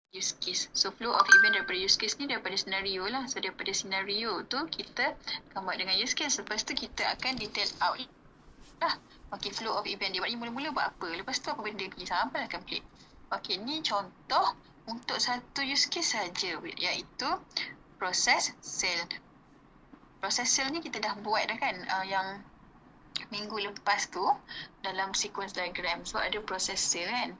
use case. So flow of event daripada use case ni daripada senario lah. So daripada senario tu kita come out dengan use case. Lepas tu kita akan detail out lah. Okay, flow of event dia. Mula-mula buat apa? Lepas tu apa benda pergi sampai lah complete. Okay, ni contoh untuk satu use case saja, iaitu proses sale. Proses sale ni kita dah buat dah kan, yang minggu lepas tu dalam sequence diagram. So ada proses sale kan.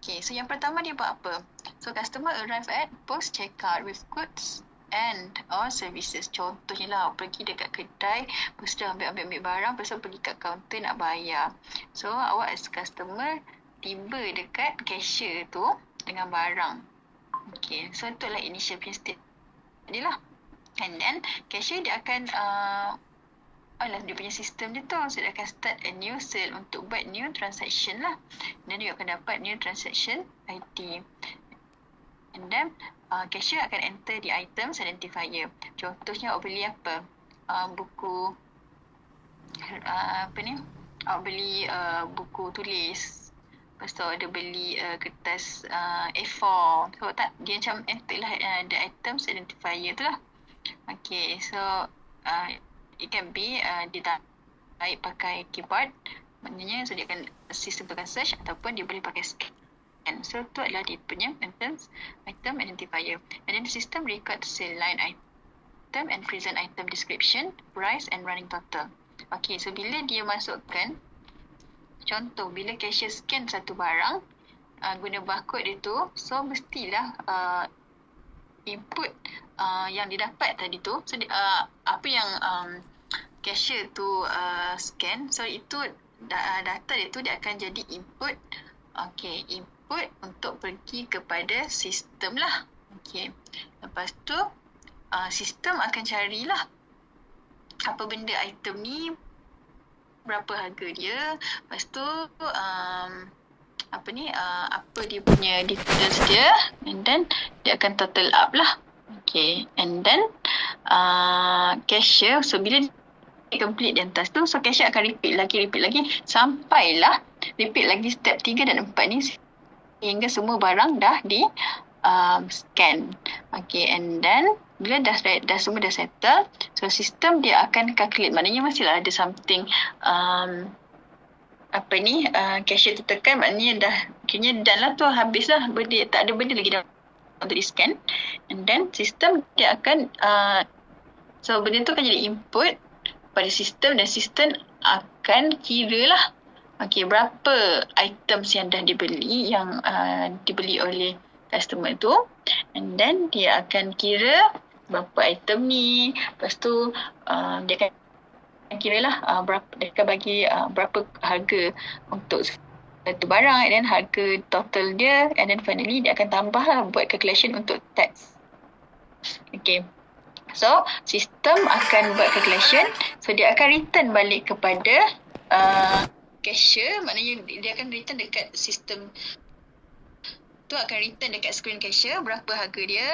Okay, so yang pertama dia buat apa? So customer arrive at post checkout with goods and or services. Contohnya lah, pergi dekat kedai, lepas tu ambil barang, lepas tu pergi kat kaunter nak bayar. So awak as customer tiba dekat cashier tu dengan barang. Okay, so itulah initial punya state. Inilah. And then cashier dia akan dia punya sistem dia tu. So dia akan start a new sale untuk buat new transaction lah. Dan dia akan dapat new transaction ID. And then cashier akan enter the items identifier. Contohnya awak beli apa? Buku awak beli buku tulis. Lepas tu ada beli kertas A4. So tak, dia macam enter lah the items identifier tu lah. Okay, so it can be ditarik pakai keyboard, maknanya so dia akan sistem tu akan search, ataupun dia boleh pakai scan. So tu adalah dia punya item identifier. And then the system record sale line item and present item description, price and running total. Okay, so bila dia masukkan, contoh bila cashier scan satu barang guna barcode dia tu, so mestilah input yang didapat tadi tu, so apa yang cashier tu scan, so itu data dia tu dia akan jadi input. Okay, input untuk pergi kepada sistem lah. Okay, lepas tu sistem akan carilah apa benda item ni, berapa harga dia, lepas tu apa dia punya details dia, and then dia akan total up lah. Okay, and then cashier, so bila dia complete di atas tu, so cashier akan repeat lagi sampailah repeat lagi step 3 dan 4 ni sehingga semua barang dah di scan. Okay, and then bila dah semua dah settle, so sistem dia akan calculate, maknanya masihlah ada something cashier tu tekan, maknanya dah kira dah lah tu, habis lah, tak ada benda lagi dah untuk di scan. And then sistem dia akan so benda tu akan jadi input pada sistem, dan sistem akan kira lah berapa items yang dah dibeli, yang dibeli oleh customer tu, and then dia akan kira berapa item ni. Lepas tu dia akan kira lah dia akan bagi berapa harga untuk satu barang, and then harga total dia, and then finally dia akan tambah lah, buat calculation untuk tax. Okay, so sistem akan buat calculation, so dia akan return balik kepada cashier, maknanya dia akan return dekat sistem tu, akan return dekat screen cashier berapa harga dia.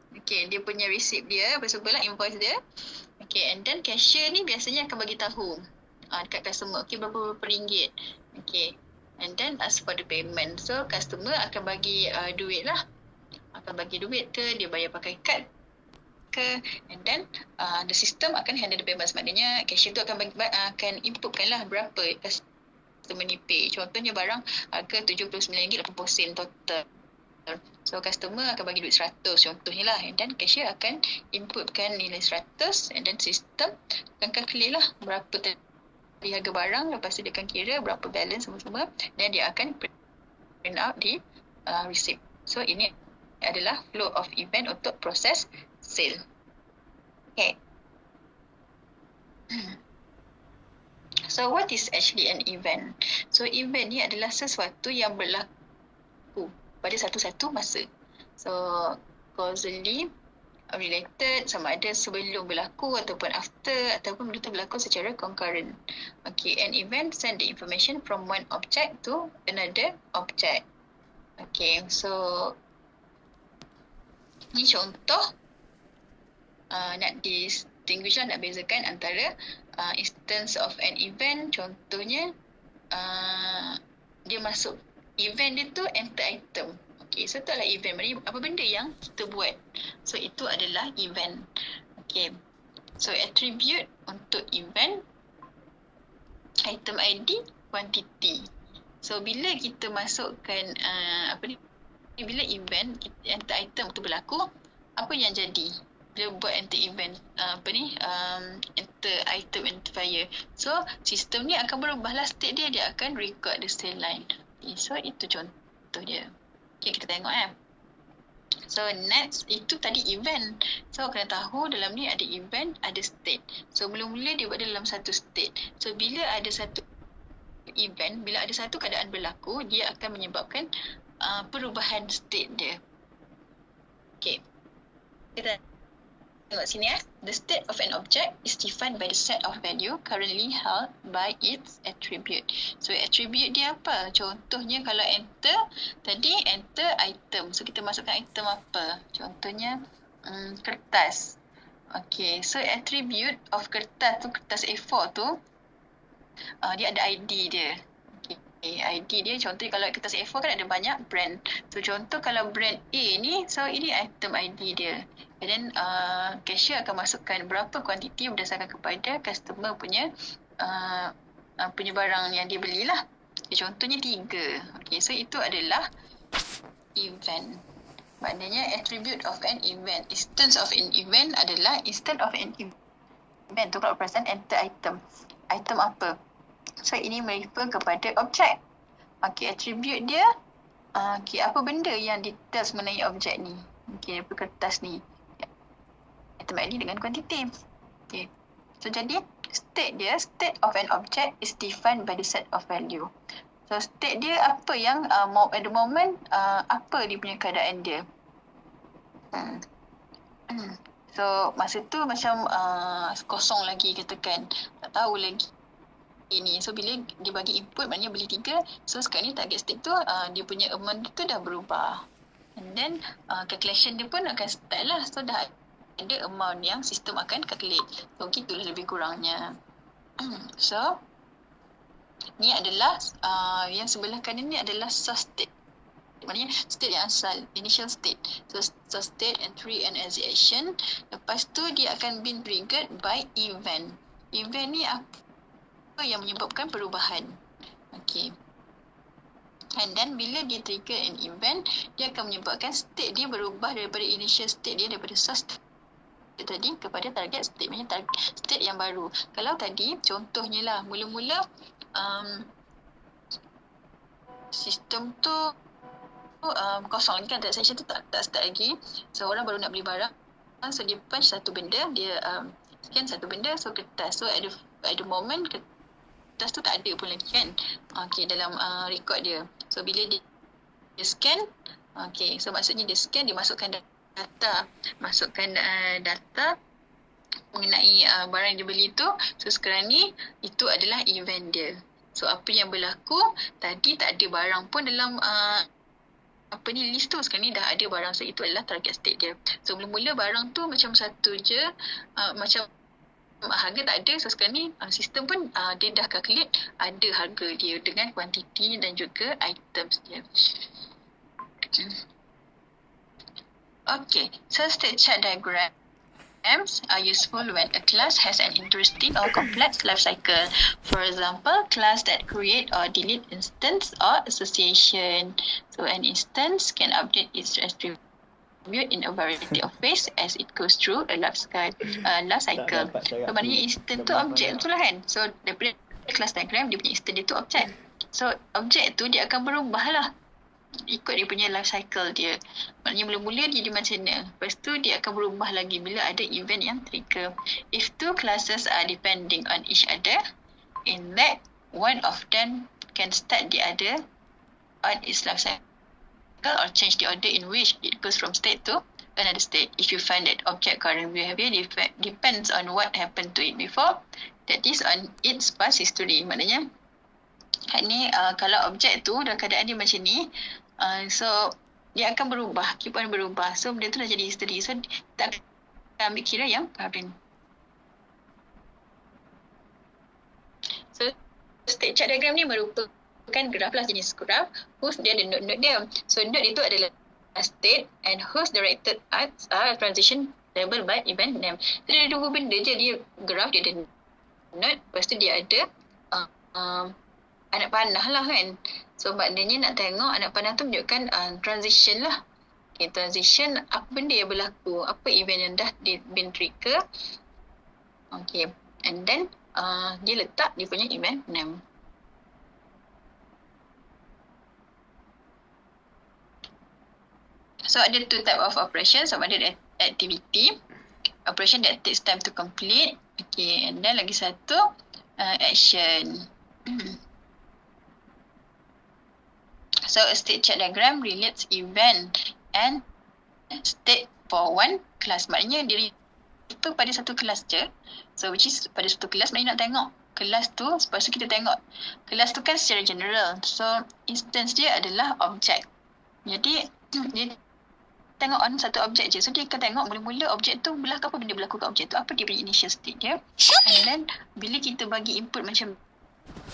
Okay, dia punya receipt dia, apa lah invoice dia. Okay, and then cashier ni biasanya akan bagi tahu dekat customer, okay, berapa ringgit. Okay, and then ask for the payment. So customer akan bagi duit lah, akan bagi duit ke, dia bayar pakai kad ke, and then the system akan handle the payment. Maknanya cashier tu akan inputkan lah berapa customer ni pay. Contohnya barang harga RM79.80 total. So customer akan bagi duit 100 contohnya lah, and then cashier akan inputkan nilai 100, and then system akan calculate lah berapa tadi harga barang, lepas tu dia akan kira berapa balance semua-semua, dan dia akan print out di receipt. So ini adalah flow of event untuk proses sale. Okay. So what is actually an event? So event ni adalah sesuatu yang berlaku pada satu-satu masa. So causally related, sama ada sebelum berlaku ataupun after, ataupun benda tu berlaku secara concurrent. Okay, an event send the information from one object to another object. Okay, so ni contoh nak distinguish lah, nak bezakan antara instance of an event. Contohnya dia masuk event dia tu enter item. Okay, so itu adalah event. Maksudnya apa benda yang kita buat. So itu adalah event. Okay. So attribute untuk event, item ID, quantity. So bila kita masukkan bila event enter item tu berlaku, apa yang jadi? Bila buat enter event enter item identifier. So sistem ni akan berubahlah state dia akan record the state line. Okay, so itu contoh dia. Okay, kita tengok So next itu tadi event. So kena tahu dalam ni ada event, ada state. So mula-mula dia buat dalam satu state. So bila ada satu event, bila ada satu keadaan berlaku, dia akan menyebabkan perubahan state dia. Okay. Kita tengok sini The state of an object is defined by the set of value currently held by its attribute. So attribute dia apa? Contohnya kalau enter, tadi enter item. So kita masukkan item apa? Contohnya kertas. Okay, so attribute of kertas tu, kertas A4 tu, dia ada ID dia. ID dia, contohnya kalau kertas A4 kan ada banyak brand. So contoh kalau brand A ni, so ini item ID dia. And then cashier akan masukkan berapa kuantiti berdasarkan kepada customer punya barang yang dia belilah. Okay, contohnya 3. Okay, so itu adalah event. Maknanya attribute of an event. Instance of an event adalah instance of an event tu kalau present enter item. Item apa? So ini merefer kepada objek. Okay, attribute dia okay, apa benda yang details mengenai objek ni. Okay, apa kertas ni. Item ID dengan kuantiti. Okay. So jadi state dia, state of an object is defined by the set of value. So state dia apa yang at the moment apa dia punya keadaan dia. So masa tu macam kosong lagi katakan. Tak tahu lagi ini. So bila dia bagi input maknanya beli 3. So sekarang ni target state tu dia punya amount tu dah berubah. And then calculation dia pun akan start lah. So dah ada amount yang sistem akan calculate. So gitulah lebih kurangnya. So ni adalah yang sebelah kanan ni adalah source state. Maknanya state yang asal, initial state. So state, entry and execution. Lepas tu dia akan be triggered by event. Event ni apa yang menyebabkan perubahan. Okay. And then bila dia trigger an event, dia akan menyebabkan state dia berubah daripada initial state dia, daripada source state tadi kepada target state. Maksudnya target state yang baru. Kalau tadi contohnya lah, mula-mula sistem tu kosong lagi kan, transaction tu tak start lagi. So orang baru nak beli barang, so dia punch satu benda, dia scan satu benda, so kertas. So at the moment kertas tu tak ada pun lagi kan, okay, dalam record dia. So bila dia scan, okay, so maksudnya dia scan, dia masukkan data mengenai barang yang dia beli tu. So sekarang ni itu adalah event dia. So apa yang berlaku tadi tak ada barang pun dalam list tu. Sekarang ni dah ada barang. So itu adalah target state dia. So mula-mula barang tu macam satu je, macam harga tak ada. So sekarang ni sistem pun dia dah calculate ada harga dia dengan kuantiti dan juga items dia. Okay, so state chart diagrams are useful when a class has an interesting or complex life cycle. For example, class that create or delete instance or association. So an instance can update its attribute in a variety of ways as it goes through a life cycle. So maknanya instant tu objek tu lah kan. So daripada class diagram dia punya instant dia tu objek. So objek tu dia akan berubah lah ikut dia punya life cycle dia. Maknanya mula-mula dia macam mana, lepas tu dia akan berubah lagi bila ada event yang trigger. If two classes are depending on each other, in that one of them can start the other on its life cycle or change the order in which it goes from state to another state. If you find that object current behavior depends on what happened to it before, that is on its past history. Maknanya ni kalau objek tu dalam keadaan dia macam ni, so dia akan berubah, keep on berubah. So benda tu dah jadi history. So tak akan ambil kira yang current. So state chart diagram ni merupakan graf lah, jenis graf whose dia ada node-node dia. So node itu adalah state and whose directed acts are transition labeled by event name. Jadi ada dua benda je, dia graph, dia ada node, lepas tu dia ada anak panah lah kan. So maknanya nak tengok anak panah tu menunjukkan transition lah. Okay, transition, apa benda yang berlaku, apa event yang dah been trigger. Okay, and then dia letak dia punya event name. So ada two type of operation. So ada activity, operation that takes time to complete. Okay, and then lagi satu action. So a state chart diagram relates event and state for one class. Maknanya dia itu pada satu kelas je. So which is pada satu kelas, maknanya nak tengok kelas tu. Lepas tu kita tengok kelas tu kan secara general. So instance dia adalah objek. Jadi dia tengok on satu objek je. So dia akan tengok mula-mula objek tu berlaku, apa benda berlaku kat objek tu, apa dia punya initial state dia. And then bila kita bagi input macam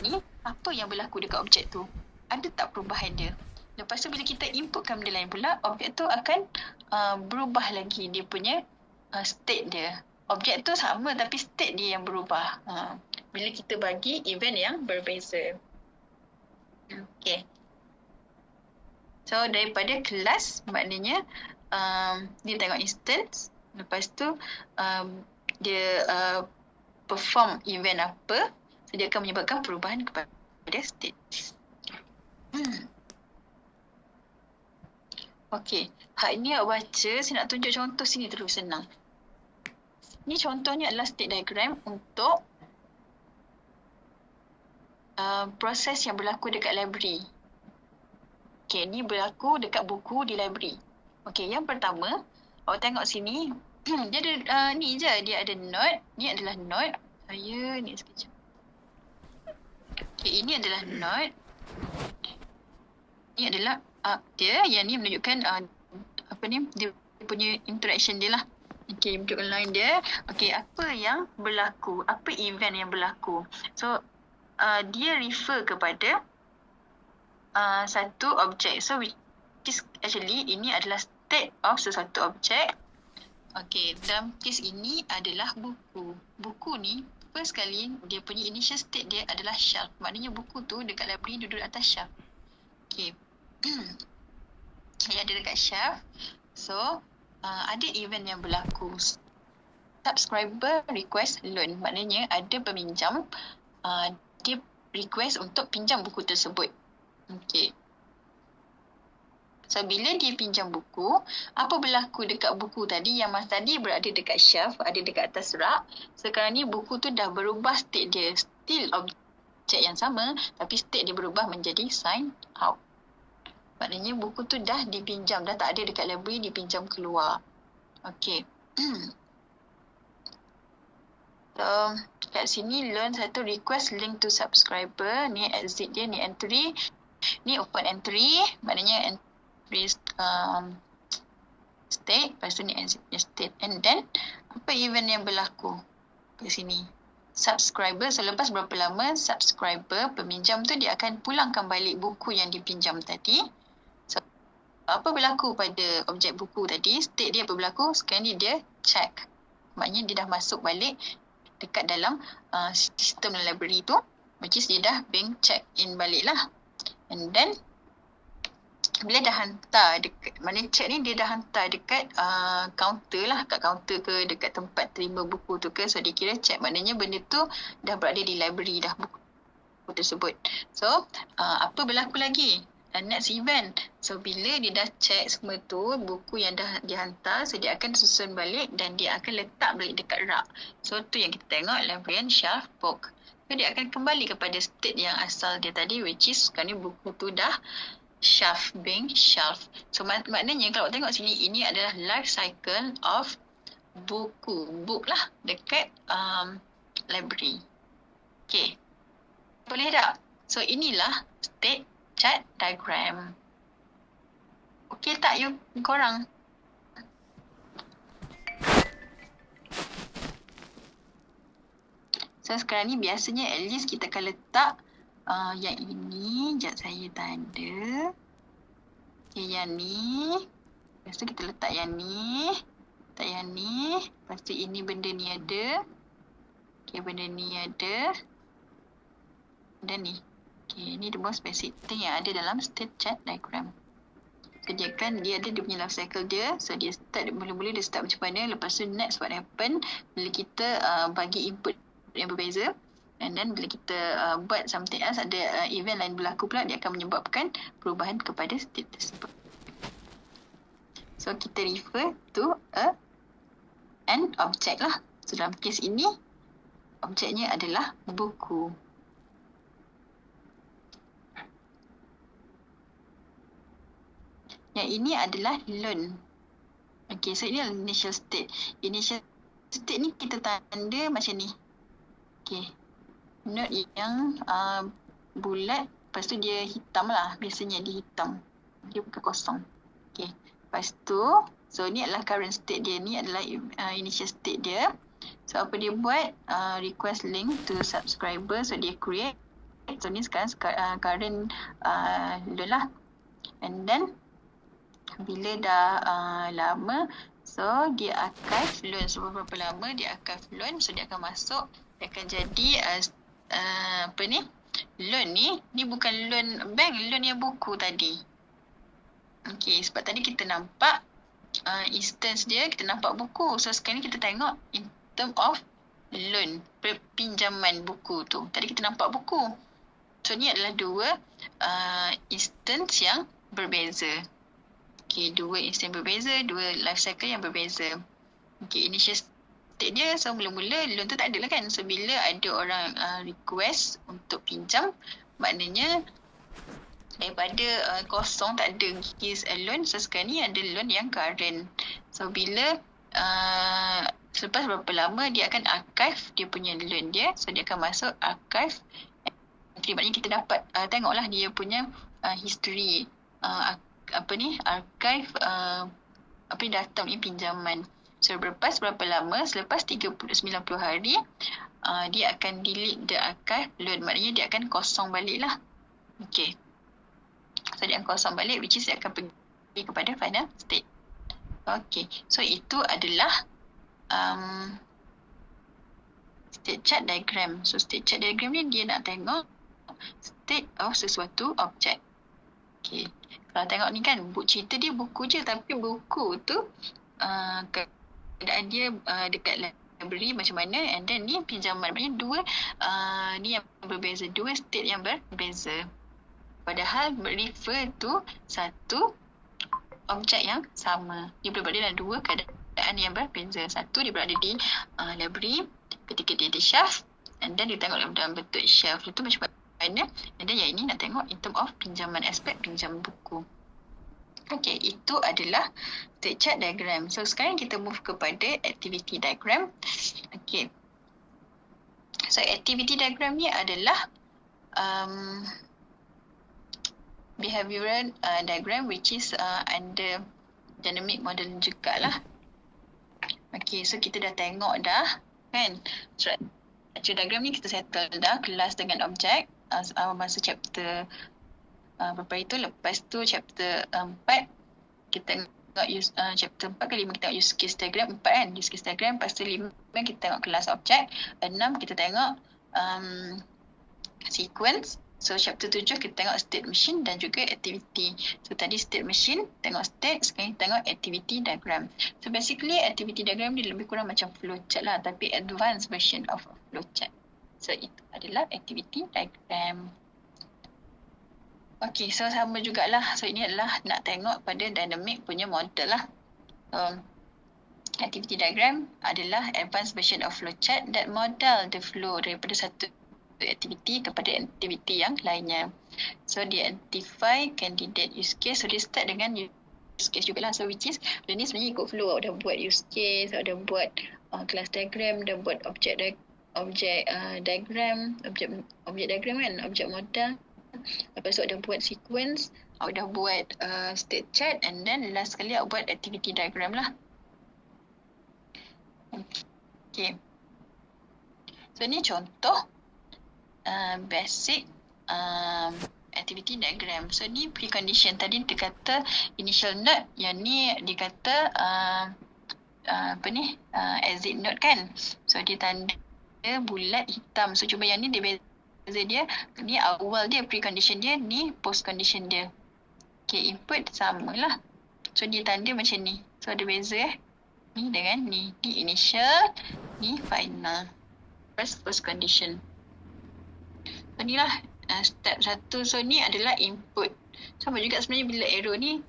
ni, apa yang berlaku dekat objek tu, ada tak perubahan dia. Lepas tu bila kita inputkan benda lain pula, objek tu akan berubah lagi dia punya state dia. Objek tu sama tapi state dia yang berubah bila kita bagi event yang berbeza. Okay. So daripada kelas, maknanya dia tengok instance, lepas tu dia perform event apa, so dia akan menyebabkan perubahan kepada state. Okay, hak ni awak baca, saya nak tunjuk contoh sini terus senang. Ni contohnya adalah state diagram untuk proses yang berlaku dekat library. Okay, ni berlaku dekat buku di library. Okay, yang pertama, awak tengok sini, dia ada ni je, dia ada node. Ni adalah node. Saya ni sekejap. Okay, ini adalah node. Ni adalah dia, yang ni menunjukkan apa ni, dia punya interaction dia lah. Okay, bentuk line dia. Okay, apa yang berlaku, apa event yang berlaku. So dia refer kepada satu objek. So which is actually ini adalah state of sesuatu objek. Okay, dalam case ini adalah buku. Buku ni first kali dia punya initial state dia adalah shelf. Maknanya buku tu dekat library duduk atas shelf. Okay. Dia ada dekat shelf. So ada event yang berlaku. Subscriber request loan. Maknanya ada peminjam dia request untuk pinjam buku tersebut. Okay. So bila dia pinjam buku, apa berlaku dekat buku tadi? Yang masa tadi berada dekat shelf, ada dekat atas rak. Sekarang ni buku tu dah berubah state dia. Still objek yang sama, tapi state dia berubah menjadi sign out. Maknanya buku tu dah dipinjam, dah tak ada dekat library, dipinjam keluar. Okay. So kat sini learn satu request link to subscriber. Ni exit dia, ni entry. Ni open entry, maknanya entry state, lepas tu ni exit state. And then apa event yang berlaku kat sini? Subscriber, selepas berapa lama subscriber, peminjam tu dia akan pulangkan balik buku yang dipinjam tadi. So, apa berlaku pada objek buku tadi? State dia apa berlaku? Sekarang ni dia check. Maknanya dia dah masuk balik dekat dalam sistem library tu, which is dia dah being check in balik lah. And then bila dah hantar dekat, maknanya check ni dia dah hantar dekat counter lah, kat counter ke dekat tempat terima buku tu ke. So dia kira check, maknanya benda tu dah berada di library dah, buku tersebut. So apa berlaku lagi? Next event. So bila dia dah check semua tu, buku yang dah dihantar, so dia akan susun balik dan dia akan letak balik dekat rak. So tu yang kita tengok, librarian shelf book. So dia akan kembali kepada state yang asal dia tadi, which is sekarang ni buku tu dah shelf, being shelf. So maknanya kalau tengok sini, ini adalah life cycle of buku, book lah dekat library. Okay, boleh tak? So inilah state chart diagram. Okay tak you korang? So sekarang ni biasanya at least kita akan letak yang ini, sekejap saya tanda. Okay, yang ni. so kita letak yang ni. Letak yang ni. Lepas tu ini benda ni ada. Okay, benda ni ada. Dan ni. Okay, ni the most basic thing yang ada dalam state chart diagram. So, dia ada dia punya life cycle dia. So, dia start, mula-mula dia start macam mana. Lepas tu next what happen bila kita bagi input yang berbeza. And then bila kita buat something else, ada event lain berlaku pula, dia akan menyebabkan perubahan kepada state tersebut. So, kita refer to an object lah. So, dalam kes ini, objeknya adalah buku. Yang ini adalah learn. Okay, so ini adalah initial state. Initial state ni kita tanda macam ni. Okay. Note yang bulat, lepas tu dia hitam lah. Biasanya dia hitam. Dia bukan kosong. Okay. Lepas tu, so ni adalah current state dia. Ni adalah initial state dia. So apa dia buat? Request link to subscriber. So dia create. So ni sekarang current learn lah. And then, bila dah lama, so dia archive loan. So berapa lama dia archive loan, so dia akan masuk, dia akan jadi loan ni bukan loan bank, loan yang buku tadi. Okay, sebab tadi kita nampak instance dia, kita nampak buku. So sekarang ni kita tengok in term of loan, pinjaman buku tu. Tadi kita nampak buku. So ni adalah dua instance yang berbeza. Okay, dua instance berbeza, dua life cycle yang berbeza. Okay, initial state dia, so mula-mula loan tu tak ada lah kan. So bila ada orang request untuk pinjam, maknanya daripada kosong, tak ada his a loan, so sekarang ni ada loan yang current. So bila selepas berapa lama dia akan archive dia punya loan dia, so dia akan masuk archive. Maknanya kita dapat tengoklah dia punya history, archive data ni pinjaman. So lepas berapa lama, selepas 90 hari, dia akan delete the archive loan. Maknanya dia akan kosong balik lah. Okay. So dia akan kosong balik, which is dia akan pergi kepada final state. Okay. So itu adalah state chart diagram. So state chart diagram ni dia nak tengok state of sesuatu objek. Okay. Kalau tengok ni kan, cerita dia buku je, tapi buku tu keadaan dia dekat library macam mana, and then ni pinjaman. Maksudnya dua ni yang berbeza, dua state yang berbeza. Padahal refer to satu objek yang sama. Dia berada dalam dua keadaan yang berbeza. Satu dia berada di library ketika dia di shelf, and then dia tengok dalam bentuk shelf itu macam mana. And then yang ini nak tengok in term of pinjaman, aspek pinjam buku. Okay, itu adalah state chart diagram. So sekarang kita move kepada activity diagram. Okay. So activity diagram ni adalah behavioral diagram, which is under dynamic model jugalah. Okay, so kita dah tengok dah kan, structure diagram ni kita settle dah, kelas dengan objek masa chapter berapa itu. Lepas tu chapter 4 kita tengok chapter 4 ke 5 kita tengok use case diagram. 4 kan use case diagram. Lepas tu 5 kita tengok kelas objek. 6 kita tengok sequence. So chapter 7 kita tengok state machine dan juga activity. So tadi state machine, tengok state, sekarang kita tengok activity diagram. So basically activity diagram ni lebih kurang macam flowchart lah, tapi advanced version of flowchart. So itu adalah activity diagram. Okay, so sama jugalah. So ini adalah nak tengok pada dynamic punya model lah. Activity diagram adalah advanced version of flowchart that model the flow daripada satu activity kepada activity yang lainnya. So dia identify candidate use case. So dia start dengan use case jugalah. So which is dia ni sebenarnya ikut flow. Dah buat use case, dah buat class diagram, dah buat object diagram, object diagram kan, object model. Lepas tu dah buat sequence, dah buat state chart, and then last sekali buat activity diagram lah. Okay. So ni contoh basic activity diagram. So ni precondition. Tadi dia kata initial node, yang ni dia kata exit node kan. So dia tanda bulat hitam. So cuba yang ni dia beza dia. Ni awal dia precondition dia, ni post condition dia. Okay, input sama lah. So dia tanda macam ni. So ada beza ni dengan ni. Ni initial, ni final. First post condition. So ni lah step 1. So ni adalah input. Sama juga sebenarnya bila arrow ni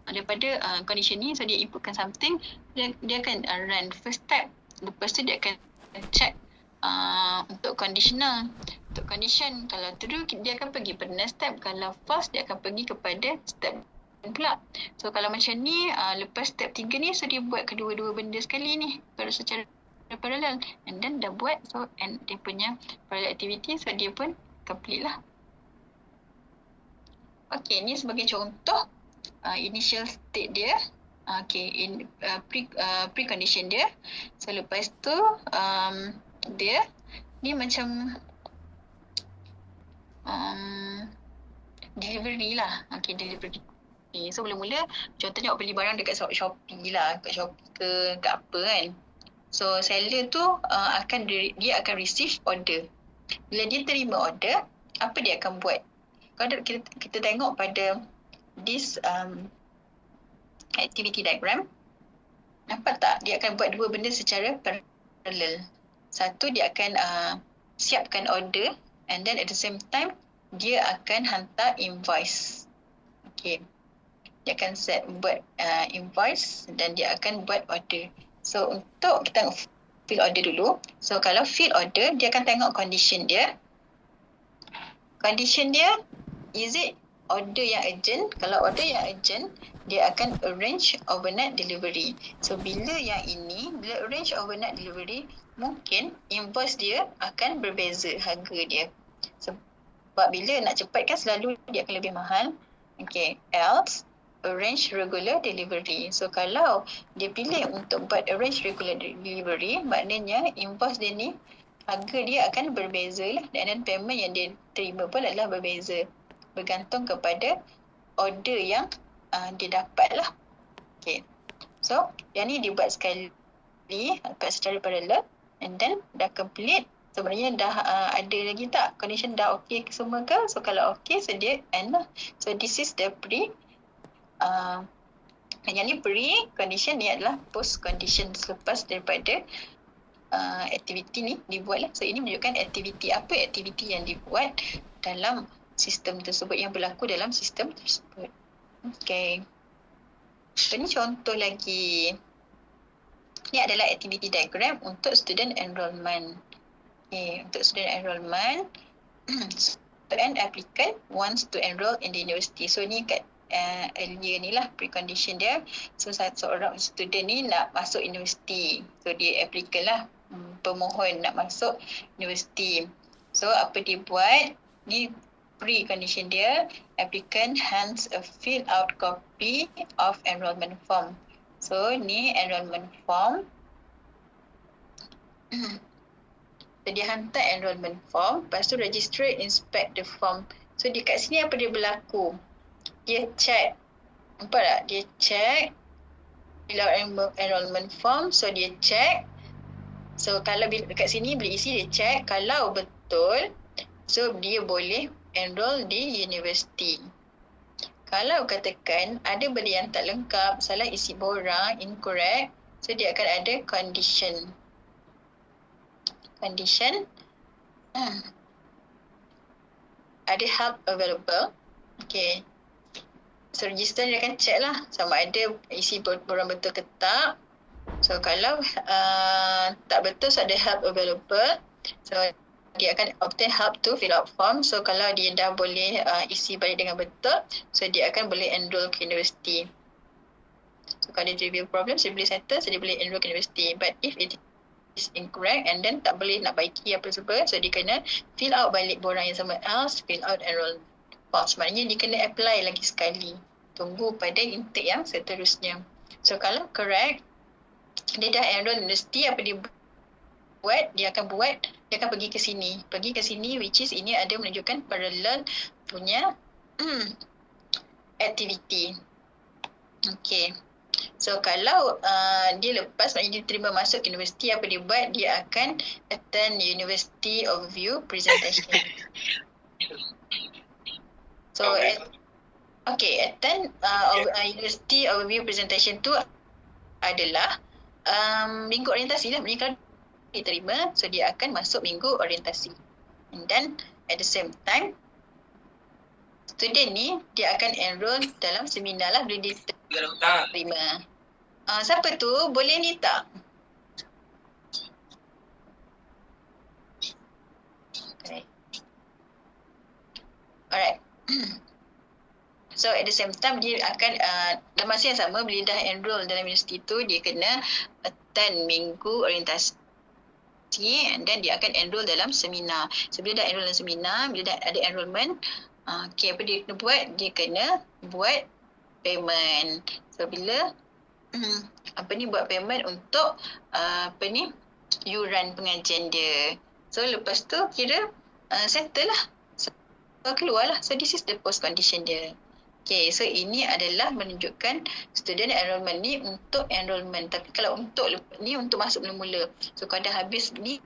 daripada condition ni, so dia inputkan something, dia akan run first step. Lepas tu dia akan check untuk conditional. Untuk condition, kalau true dia akan pergi pada next step. Kalau false dia akan pergi kepada step pula. So kalau macam ni, lepas step 3 ni, so dia buat kedua-dua benda sekali ni secara parallel, and then dah buat, so and dia punya parallel activity, so dia pun complete lah. Okay, ni sebagai contoh initial state dia. Okay, precondition dia. So lepas tu dia ni macam delivery lah. Okay, delivery. So mula-mula contohnya awak beli barang dekat Shopee lah, kat Shopee ke kat apa kan. So seller tu dia akan receive order. Bila dia terima order, apa dia akan buat? Kalau kita tengok pada this activity diagram, nampak tak dia akan buat dua benda secara parallel. Satu, dia akan siapkan order, and then at the same time dia akan hantar invoice. Okay, dia akan buat invoice dan dia akan buat order. So untuk kita fill order dulu. So kalau fill order, dia akan tengok condition dia. Condition dia, is it order yang urgent? Kalau order yang urgent, dia akan arrange overnight delivery. So bila yang ini, bila arrange overnight delivery, mungkin invoice dia akan berbeza harga dia. Sebab bila nak cepat kan selalu dia akan lebih mahal. Okay, else arrange regular delivery. So kalau dia pilih untuk buat arrange regular delivery, maknanya invoice dia ni harga dia akan berbeza lah, dan payment yang dia terima pun adalah berbeza, bergantung kepada order yang dia dapat lah. Okay, so yang ni dibuat sekali secara parallel, and then dah complete. Sebenarnya dah ada lagi tak condition dah okay ke semua ke? So kalau okay, so dia end lah. So this is the yang ni pre-condition, ni adalah post-condition selepas daripada aktiviti ni dibuat lah. So ini menunjukkan aktiviti, apa aktiviti yang dibuat dalam sistem tersebut, yang berlaku dalam sistem tersebut. Okay, so ini contoh lagi. Ini adalah activity diagram untuk student enrollment. Okay, untuk student enrollment, an applicant wants to enroll in the university. So ni kat earlier ni lah precondition dia. So seorang student ni nak masuk universiti. So dia applicant lah, pemohon nak masuk universiti. So apa dia buat? Ni precondition dia. Applicant hands a fill out copy of enrollment form. So ni enrollment form. So dia hantar enrollment form, lepas tu registrar inspect the form. So dekat sini apa dia berlaku? Dia check. Nampak tak? Dia check fill out enrollment form. So dia check. So kalau dekat sini bila isi, dia check kalau betul, so dia boleh enroll di universiti. Kalau katakan ada benda yang tak lengkap, salah isi borang, incorrect, so dia akan ada condition. Ada help available. Okay, so register dia akan check lah sama ada isi borang betul ke tak. So kalau tak betul, so ada help available, so dia akan obtain help to fill out form. So kalau dia dah boleh isi balik dengan betul, so dia akan boleh enroll ke universiti. So kalau dia review problem, so dia boleh settle, so dia boleh enroll ke universiti. But if it is incorrect and then tak boleh nak baiki apa semua, so dia kena fill out balik borang yang sama else, fill out enroll form. Maknanya dia kena apply lagi sekali, tunggu pada intake yang seterusnya. So kalau correct, dia dah enroll universiti, apa dia buat? Dia akan pergi ke sini, which is ini ada menunjukkan parallel punya aktiviti. Okay. So kalau dia lepas, maknanya dia terima masuk universiti, apa dia buat? Dia akan attend University Overview Presentation. So attend University Overview Presentation tu adalah minggu orientasi lah. Maknanya kalau diterima, so dia akan masuk minggu orientasi. And then at the same time, student ni dia akan enroll dalam seminar lah bila dia terima. Siapa tu? Boleh ni tak? Okay. Alright. So at the same time dia akan dalam masa yang sama bila dah enroll dalam universiti tu, dia kena attend minggu orientasi, and then dia akan enroll dalam seminar. So bila dah enroll dalam seminar, bila dah ada enrollment, apa dia kena buat? Dia kena buat payment. So bila buat payment untuk yuran pengajian dia. So lepas tu kira settle lah. So keluar lah. So this is the post condition dia. Okay, so ini adalah menunjukkan student enrollment ni untuk enrollment. Tapi kalau untuk ni untuk masuk mula-mula. So kalau dah habis ni,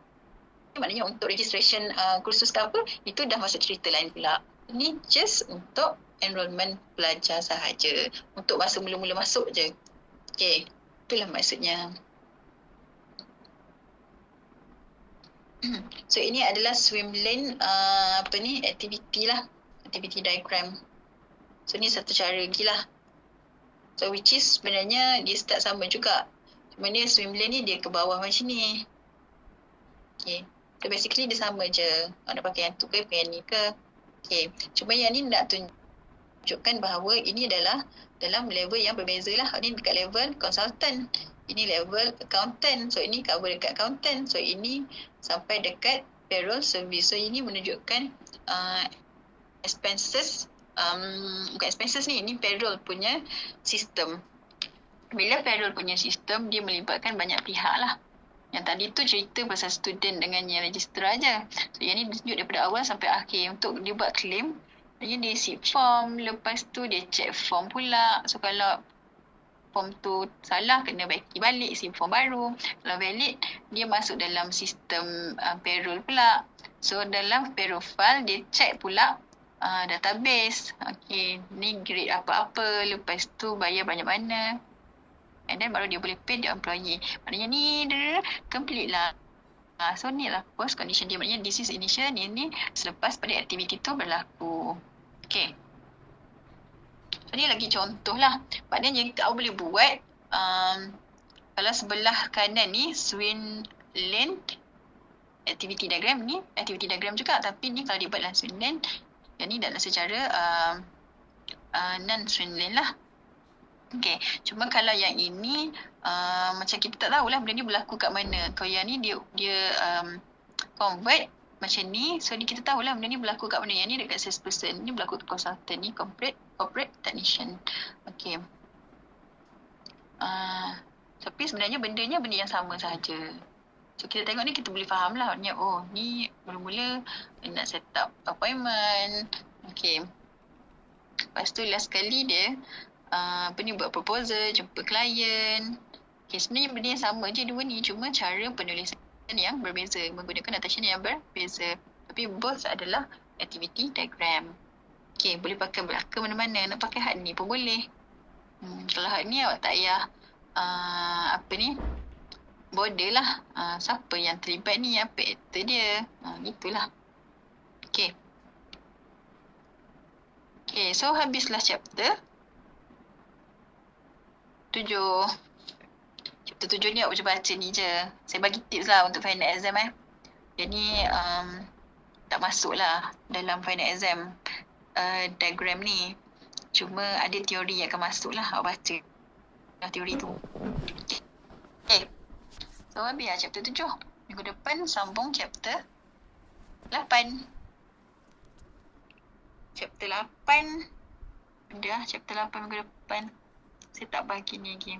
maknanya untuk registration kursus ke apa, itu dah masuk cerita lain pula. Ini just untuk enrollment pelajar sahaja. Untuk masa mula-mula masuk je. Okay, itulah maksudnya. So ini adalah swim lane aktiviti lah. Aktiviti diagram. So ni satu cara lagi lah. So which is sebenarnya dia start sama juga. Cuma dia swim lane ni dia ke bawah macam ni. Okay. So basically dia sama je. Nak pakai yang tu ke, pakai yang ni ke. Okay. Cuma yang ni nak tunjukkan bahawa ini adalah dalam level yang berbeza lah. Ini dekat level consultant. Ini level accountant. So ini cover dekat accountant. So ini sampai dekat payroll service. So ini menunjukkan expenses. Bukan expenses ni payroll punya sistem. Bila payroll punya sistem, dia melibatkan banyak pihak lah. Yang tadi tu cerita pasal student dengan yang registrar aja. So yang ni tunjuk daripada awal sampai akhir. Untuk dia buat claim, dia isi form, lepas tu dia check form pula. So kalau form tu salah, kena baiki balik, isi form baru. Kalau valid, dia masuk dalam sistem payroll pula. So dalam payroll file, dia check pula database. Okay, ni grade apa-apa, lepas tu bayar banyak mana, and then baru dia boleh pay the employee. Maknanya ni dia complete lah. So ni lah post condition dia. Maknanya this is initial, ni selepas pada aktiviti tu berlaku. Okay, so ni lagi contoh lah. Maknanya kau boleh buat kalau sebelah kanan ni swim lane activity diagram, ni activity diagram juga, tapi ni kalau dibuat dalam swim lane, yang ni dalam secara non-swim lane lah. Okay, cuma kalau yang ini macam kita tak tahulah benda ni berlaku kat mana. Kalau yang ni dia convert macam ni, so kita tahulah benda ni berlaku kat mana. Yang ni dekat salesperson, ni berlaku kat consultant, ni corporate technician. Okay. Tapi sebenarnya benda yang sama sahaja. So kita tengok ni, kita boleh faham lah. Oh, ni mula-mula nak set up appointment. Okay. Lepas tu last kali dia buat proposal, jumpa klien. Okay, sebenarnya benda yang sama je dua ni. Cuma cara penulisan yang berbeza. Menggunakan notation yang berbeza. Tapi both adalah activity diagram. Okay, boleh pakai belaka mana-mana. Nak pakai had ni pun boleh. Kalau had ni awak tak payah border lah. Siapa yang terlibat ni, apa aktor dia. Gitulah. Okay. Okay, so habislah chapter 7. Chapter 7 ni awak cuba baca ni je. Saya bagi tips lah untuk final exam Jadi tak masuk lah dalam final exam diagram ni. Cuma ada teori yang akan masuk lah. Awak baca teori tu. Okay. So habis lah chapter 7. Minggu depan sambung chapter 8. Chapter 8. Dah chapter 8 minggu depan. Saya tak bagi ni lagi.